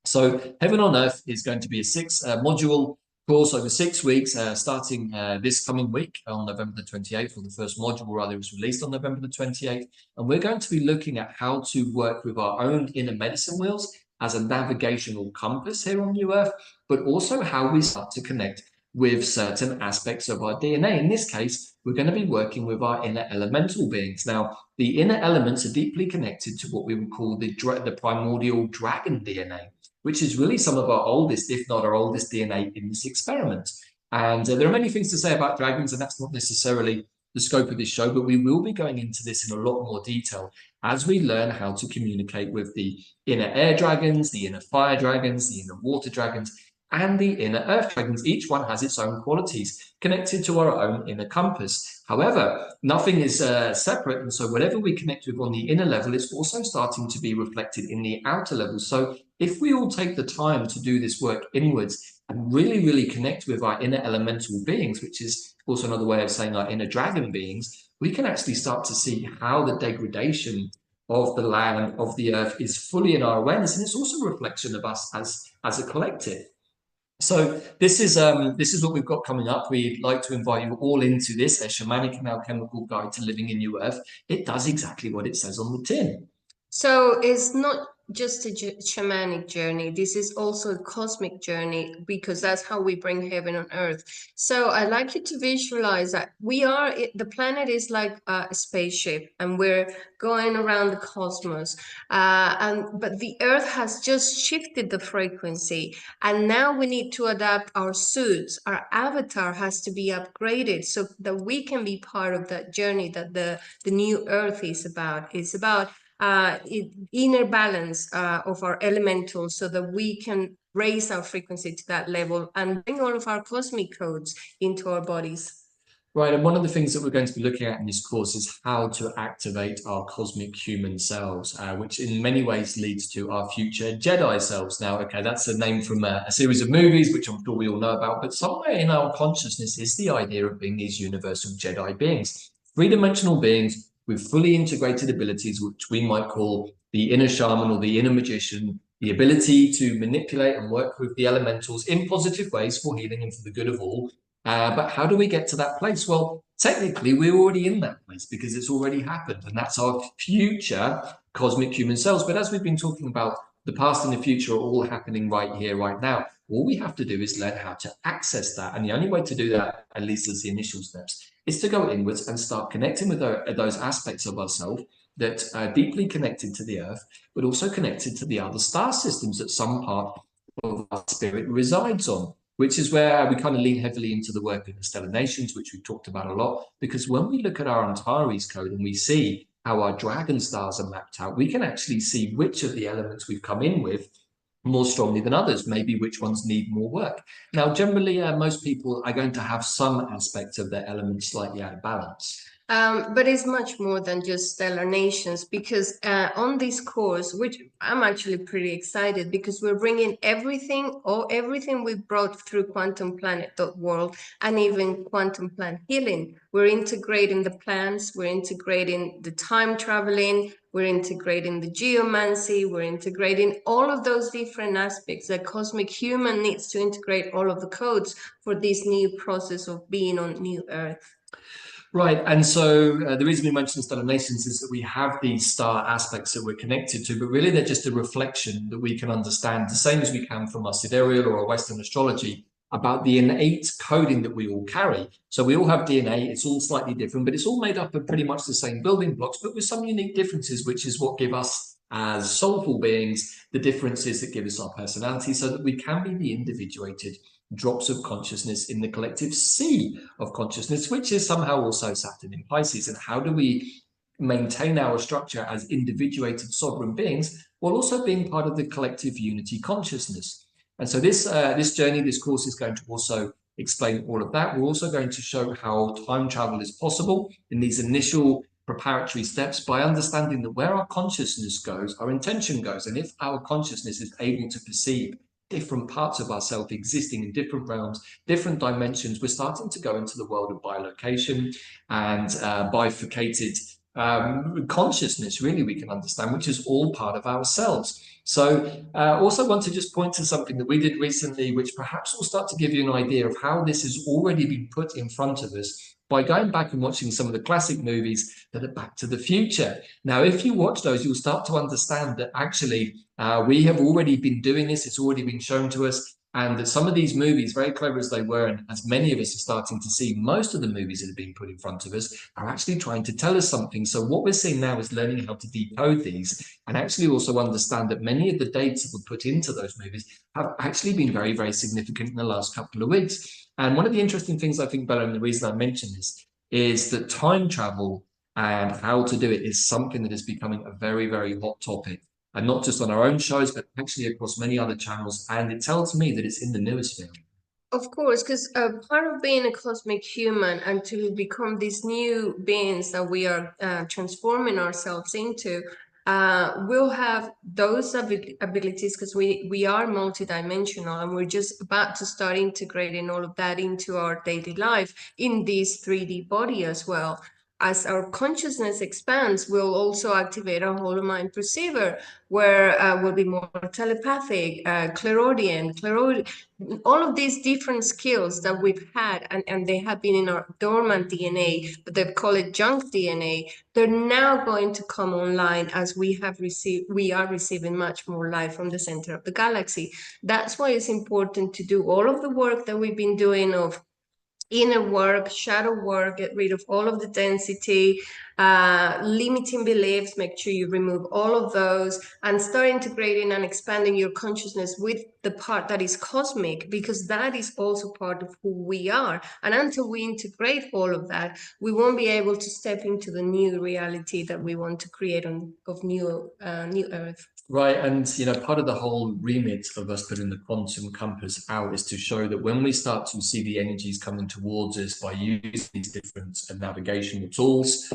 So Heaven on Earth is going to be a six-module course over 6 weeks, starting this coming week on November the 28th, or the first module rather was released on November the 28th. And we're going to be looking at how to work with our own inner medicine wheels as a navigational compass here on New Earth, but also how we start to connect with certain aspects of our DNA. In this case, we're going to be working with our inner elemental beings. Now, the inner elements are deeply connected to what we would call the primordial dragon DNA, which is really some of our oldest, if not our oldest DNA in this experiment. And there are many things to say about dragons, and that's not necessarily the scope of this show, but we will be going into this in a lot more detail as we learn how to communicate with the inner air dragons, the inner fire dragons, the inner water dragons, and the inner earth dragons. Each one has its own qualities connected to our own inner compass. However, nothing is separate, and so whatever we connect with on the inner level is also starting to be reflected in the outer level. So if we all take the time to do this work inwards and really, really connect with our inner elemental beings, which is also another way of saying our inner dragon beings, we can actually start to see how the degradation of the land, of the earth, is fully in our awareness, and it's also a reflection of us as a collective. So this is what we've got coming up. We'd like to invite you all into this, a shamanic and alchemical guide to living in New Earth. It does exactly what it says on the tin. So it's not just a shamanic journey. This is also a cosmic journey, because that's how we bring heaven on earth. So I'd like you to visualize that the planet is like a spaceship, and we're going around the cosmos. But the earth has just shifted the frequency, and now we need to adapt our suits. Our avatar has to be upgraded so that we can be part of that journey that the new earth is about. It's about inner balance of our elementals, so that we can raise our frequency to that level and bring all of our cosmic codes into our bodies. Right, and one of the things that we're going to be looking at in this course is how to activate our cosmic human selves, which in many ways leads to our future Jedi selves. Now, okay, that's a name from a series of movies, which I'm sure we all know about, but somewhere in our consciousness is the idea of being these universal Jedi beings, three-dimensional beings with fully integrated abilities, which we might call the inner shaman or the inner magician, the ability to manipulate and work with the elementals in positive ways for healing and for the good of all. But how do we get to that place? Well, technically, we're already in that place because it's already happened, and that's our future cosmic human selves. But as we've been talking about, the past and the future are all happening right here, right now. All we have to do is learn how to access that. And the only way to do that, at least as the initial steps, is to go inwards and start connecting with those aspects of ourselves that are deeply connected to the earth, but also connected to the other star systems that some part of our spirit resides on, which is where we kind of lean heavily into the work of the stellar nations, which we've talked about a lot. Because when we look at our Antares code and we see how our dragon stars are mapped out, we can actually see which of the elements we've come in with more strongly than others, maybe which ones need more work. Now, generally, most people are going to have some aspects of their elements slightly out of balance. But it's much more than just stellar nations, because on this course, which I'm actually pretty excited, because we're bringing everything we brought through quantumplanet.world and even quantum plant healing. We're integrating the plants, we're integrating the time traveling, we're integrating the geomancy, we're integrating all of those different aspects that Cosmic Human needs to integrate all of the codes for this new process of being on New Earth. Right, and so the reason we mention stellar nations is that we have these star aspects that we're connected to, but really they're just a reflection that we can understand, the same as we can from our Sidereal or our Western astrology, about the innate coding that we all carry. So we all have DNA, it's all slightly different, but it's all made up of pretty much the same building blocks, but with some unique differences, which is what give us, as soulful beings, the differences that give us our personality, so that we can be the individuated drops of consciousness in the collective sea of consciousness, which is somehow also Saturn in Pisces. And how do we maintain our structure as individuated sovereign beings while also being part of the collective unity consciousness? And so this journey, this course is going to also explain all of that. We're also going to show how time travel is possible in these initial preparatory steps by understanding that where our consciousness goes, our intention goes. And if our consciousness is able to perceive different parts of ourselves existing in different realms, different dimensions, we're starting to go into the world of bilocation and bifurcated consciousness, really, we can understand, which is all part of ourselves. So also want to just point to something that we did recently, which perhaps will start to give you an idea of how this has already been put in front of us by going back and watching some of the classic movies that are Back to the Future. Now, if you watch those, you'll start to understand that actually we have already been doing this. It's already been shown to us. And that some of these movies, very clever as they were, and as many of us are starting to see, most of the movies that have been put in front of us are actually trying to tell us something. So what we're seeing now is learning how to decode these and actually also understand that many of the dates that were put into those movies have actually been very, very significant in the last couple of weeks. And one of the interesting things I think, Bella, and the reason I mention this is that time travel and how to do it is something that is becoming a very, very hot topic. And not just on our own shows, but actually across many other channels. And it tells me that it's in the noosphere. Of course, because part of being a cosmic human and to become these new beings that we are transforming ourselves into, we'll have those abilities, because we are multidimensional, and we're just about to start integrating all of that into our daily life in this 3D body as well. As our consciousness expands, we'll also activate our whole mind perceiver, where we'll be more telepathic, clairaudient, all of these different skills that we've had, and they have been in our dormant DNA, but they call it junk DNA. They're now going to come online as we are receiving much more light from the center of the galaxy. That's why it's important to do all of the work that we've been doing of inner work, shadow work, get rid of all of the density, limiting beliefs, make sure you remove all of those and start integrating and expanding your consciousness with the part that is cosmic, because that is also part of who we are. And until we integrate all of that, we won't be able to step into the new reality that we want to create of new Earth. Right, and part of the whole remit of us putting the quantum compass out is to show that when we start to see the energies coming towards us by using these different navigational tools,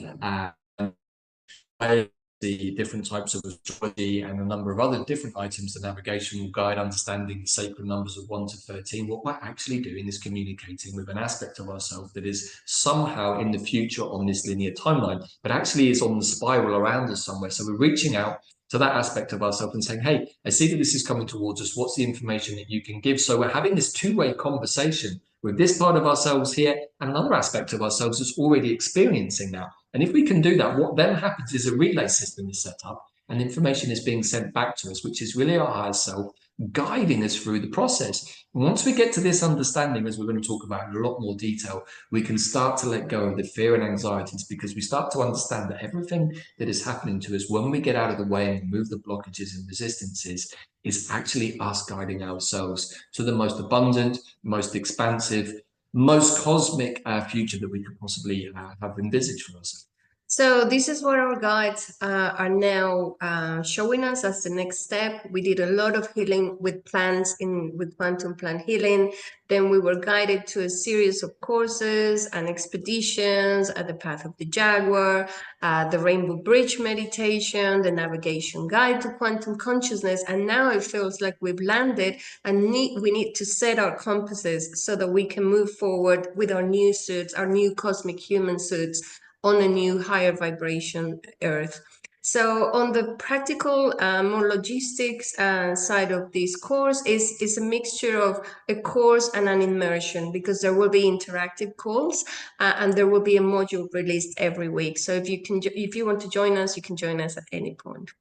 the different types of astrology and a number of other different items, the navigational guide, understanding the sacred numbers of 1 to 13, what we're actually doing is communicating with an aspect of ourselves that is somehow in the future on this linear timeline, but actually is on the spiral around us somewhere. So we're reaching out to that aspect of ourselves and saying, hey, I see that this is coming towards us. What's the information that you can give? So we're having this two-way conversation with this part of ourselves here and another aspect of ourselves that's already experiencing now. And if we can do that, what then happens is a relay system is set up and information is being sent back to us, which is really our higher self guiding us through the process. And once we get to this understanding, as we're going to talk about in a lot more detail, we can start to let go of the fear and anxieties, because we start to understand that everything that is happening to us when we get out of the way and remove the blockages and resistances is actually us guiding ourselves to the most abundant, most expansive, most cosmic future that we could possibly have envisaged for ourselves. So this is what our guides are now showing us as the next step. We did a lot of healing with plants with quantum plant healing. Then we were guided to a series of courses and expeditions at the Path of the Jaguar, the Rainbow Bridge meditation, the navigation guide to quantum consciousness. And now it feels like we've landed and we need to set our compasses so that we can move forward with our new suits, our new cosmic human suits, on a new higher vibration Earth. So on the practical, more logistics side of this course is a mixture of a course and an immersion, because there will be interactive calls and there will be a module released every week. So if you want to join us, you can join us at any point.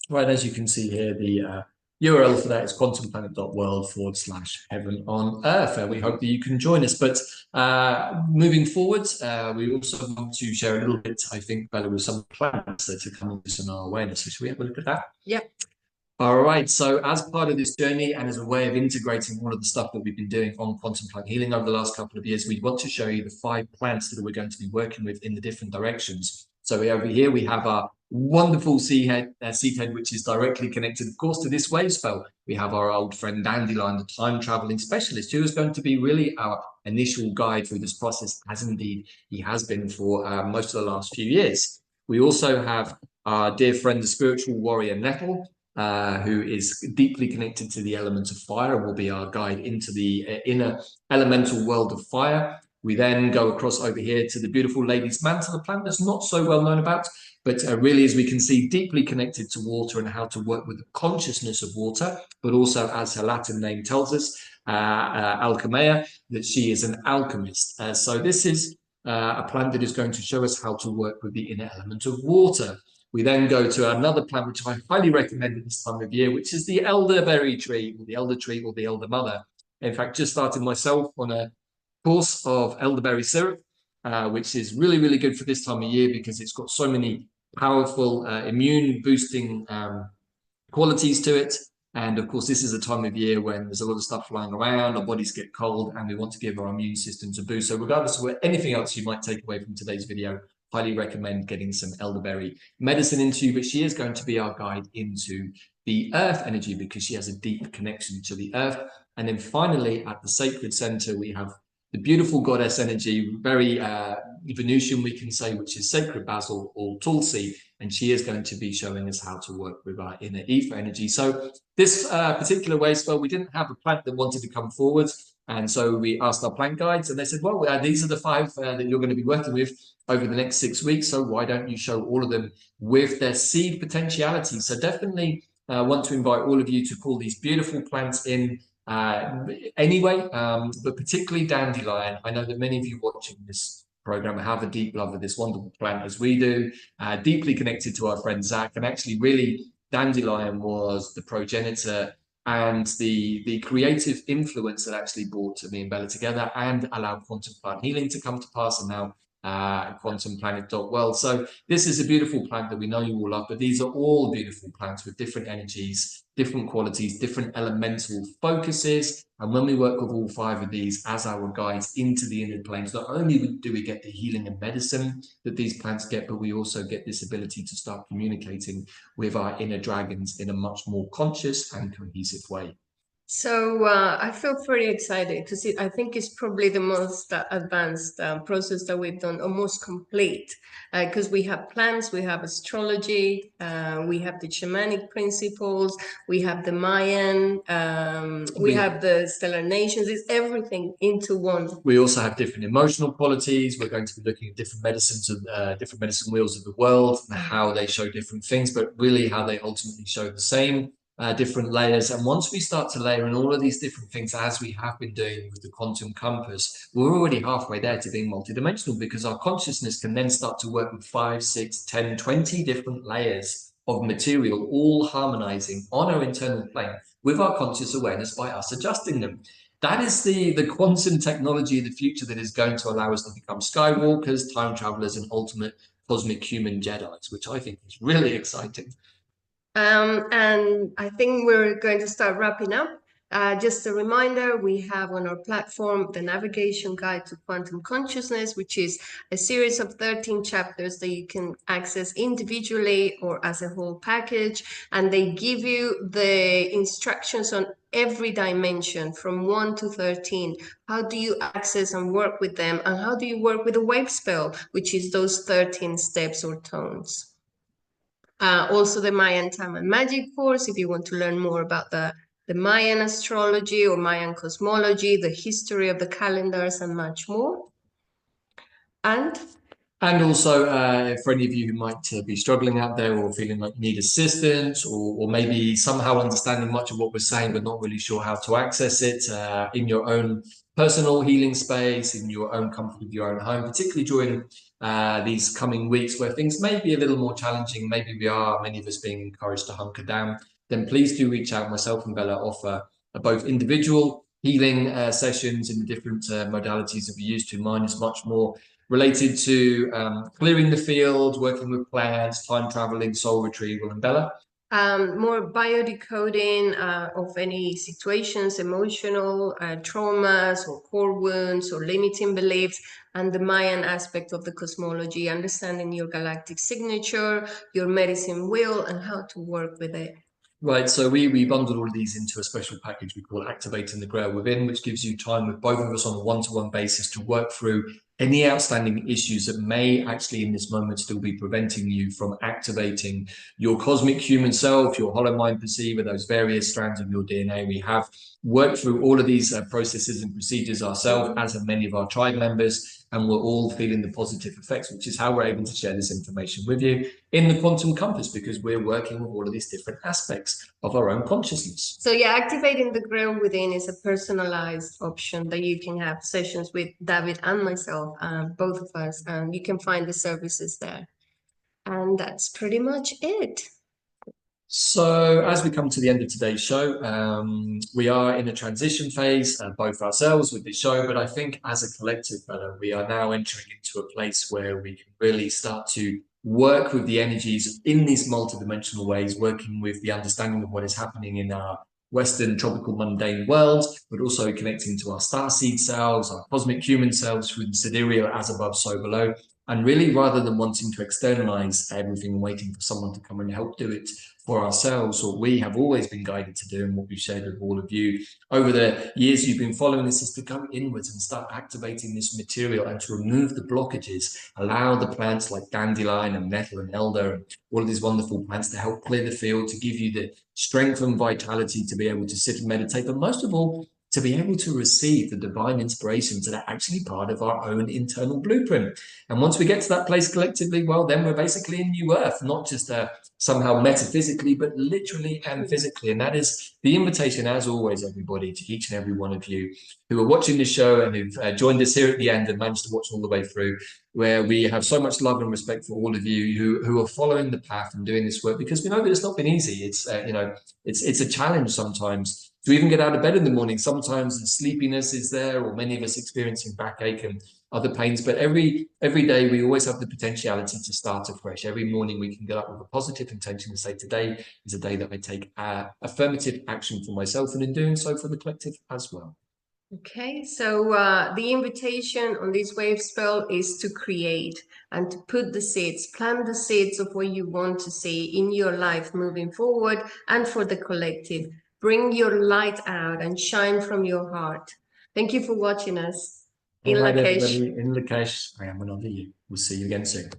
Right, as you can see here, the URL for that is quantumplanet.world/heaven on earth. We hope that you can join us. But moving forward, we also want to share a little bit, I think, Bella, with some plans to come into our awareness. So should we have a look at that? Yeah. All right, so as part of this journey and as a way of integrating all of the stuff that we've been doing on quantum plant healing over the last couple of years, we want to show you the 5 plants that we're going to be working with in the different directions. So over here, we have our wonderful seed head, which is directly connected, of course, to this Wavespell. We have our old friend Dandelion, the time-traveling specialist, who is going to be really our initial guide through this process, as indeed he has been for most of the last few years. We also have our dear friend, the spiritual warrior Nettle, who is deeply connected to the element of fire and will be our guide into the inner elemental world of fire. We then go across over here to the beautiful Lady's Mantle, a plant that's not so well known about, but really, as we can see, deeply connected to water and how to work with the consciousness of water, but also, as her Latin name tells us, Alchemia, that she is an alchemist. So this is a plant that is going to show us how to work with the inner element of water. We then go to another plant, which I highly recommend at this time of year, which is the elderberry tree, or the elder tree, or the elder mother. In fact, just started myself on a course of elderberry syrup, which is really, really good for this time of year because it's got so many powerful immune boosting qualities to it. And of course, this is a time of year when there's a lot of stuff flying around, our bodies get cold, and we want to give our immune systems a boost. So regardless of anything else you might take away from today's video, highly recommend getting some elderberry medicine into you. But she is going to be our guide into the earth energy because she has a deep connection to the earth. And then finally, at the sacred center, we have the beautiful goddess energy, very Venusian, we can say, which is sacred basil or Tulsi, and she is going to be showing us how to work with our inner ether energy. So this particular Wavespell, we didn't have a plant that wanted to come forward, and so we asked our plant guides, and they said, well, these are the 5 that you're going to be working with over the next 6 weeks, so why don't you show all of them with their seed potentiality? So definitely want to invite all of you to pull these beautiful plants in anyway, but particularly dandelion. I know that many of you watching this program have a deep love of this wonderful plant, as we do, deeply connected to our friend Zach, and actually really dandelion was the progenitor and the creative influence that actually brought me and Bella together and allowed quantum plant healing to come to pass, and now quantumplanet.world. So this is a beautiful plant that we know you all love, but these are all beautiful plants with different energies, different qualities, different elemental focuses. And when we work with all 5 of these as our guides into the inner planes, not only do we get the healing and medicine that these plants get, but we also get this ability to start communicating with our inner dragons in a much more conscious and cohesive way. So I feel pretty excited because I think it's probably the most advanced process that we've done, or most complete, because we have plants, we have astrology, we have the shamanic principles, we have the Mayan, we have the stellar nations. It's everything into one. We also have different emotional qualities. We're going to be looking at different medicines of different medicine wheels of the world and how they show different things, but really how they ultimately show the same. Different layers. And once we start to layer in all of these different things, as we have been doing with the quantum compass, we're already halfway there to being multidimensional, because our consciousness can then start to work with 5, 6, 10, 20 different layers of material, all harmonizing on our internal plane with our conscious awareness by us adjusting them. That is the quantum technology of the future that is going to allow us to become skywalkers, time travelers, and ultimate cosmic human Jedis, which I think is really exciting. And I think we're going to start wrapping up. Just a reminder, we have on our platform the Navigation Guide to Quantum Consciousness, which is a series of 13 chapters that you can access individually or as a whole package. And they give you the instructions on every dimension from 1 to 13. How do you access and work with them? And how do you work with the Wavespell, which is those 13 steps or tones? Also the Mayan Time and Magic course, if you want to learn more about the Mayan astrology or Mayan cosmology, the history of the calendars, and much more. And also, for any of you who might be struggling out there or feeling like you need assistance or maybe somehow understanding much of what we're saying but not really sure how to access it in your own personal healing space, in your own comfort of your own home, particularly during these coming weeks where things may be a little more challenging, maybe many of us being encouraged to hunker down, then please do reach out. Myself and Bella offer both individual healing sessions in the different modalities that we use to. Mine is much more related to clearing the field, working with plants, time traveling, soul retrieval, and Bella? More biodecoding of any situations, emotional traumas or core wounds or limiting beliefs, and the Mayan aspect of the cosmology, understanding your galactic signature, your medicine wheel, and how to work with it. Right, so we bundled all of these into a special package we call Activating the Grail Within, which gives you time with both of us on a one-to-one basis to work through any outstanding issues that may actually in this moment still be preventing you from activating your cosmic human self, your hollow mind perceiver, those various strands of your DNA. We have worked through all of these processes and procedures ourselves, as have many of our tribe members, and we're all feeling the positive effects, which is how we're able to share this information with you in the quantum compass, because we're working with all of these different aspects of our own consciousness. So yeah, Activating the Grail Within is a personalized option that you can have sessions with Davyd and myself, both of us, and you can find the services there. And that's pretty much it. So as we come to the end of today's show, we are in a transition phase, both ourselves with this show, but I think as a collective, Bella, we are now entering into a place where we can really start to work with the energies in these multidimensional ways, working with the understanding of what is happening in our Western tropical mundane world, but also connecting to our starseed selves, our cosmic human selves through the sidereal as above, so below. And really, rather than wanting to externalize everything and waiting for someone to come and help do it for ourselves, what we have always been guided to do and what we've shared with all of you over the years you've been following this is to go inwards and start activating this material and to remove the blockages, allow the plants like dandelion and nettle and elder and all of these wonderful plants to help clear the field, to give you the strength and vitality to be able to sit and meditate, but most of all, to be able to receive the divine inspirations that are actually part of our own internal blueprint. And once we get to that place collectively, well, then we're basically in new earth, not just somehow metaphysically, but literally and physically. And that is the invitation, as always, everybody, to each and every one of you who are watching this show and who've joined us here at the end and managed to watch all the way through, where we have so much love and respect for all of you who are following the path and doing this work, because we know that it's not been easy. It's it's a challenge sometimes to even get out of bed in the morning. Sometimes the sleepiness is there, or many of us experiencing backache and other pains, but every day we always have the potentiality to start afresh. Every morning we can get up with a positive intention to say, today is a day that I take affirmative action for myself, and in doing so for the collective as well. Okay, so the invitation on this Wavespell is to create and to put the seeds, plant the seeds of what you want to see in your life moving forward and for the collective. Bring your light out and shine from your heart. Thank you for watching us. All right, everybody, in Lakesh, I am another you. We'll see you again soon.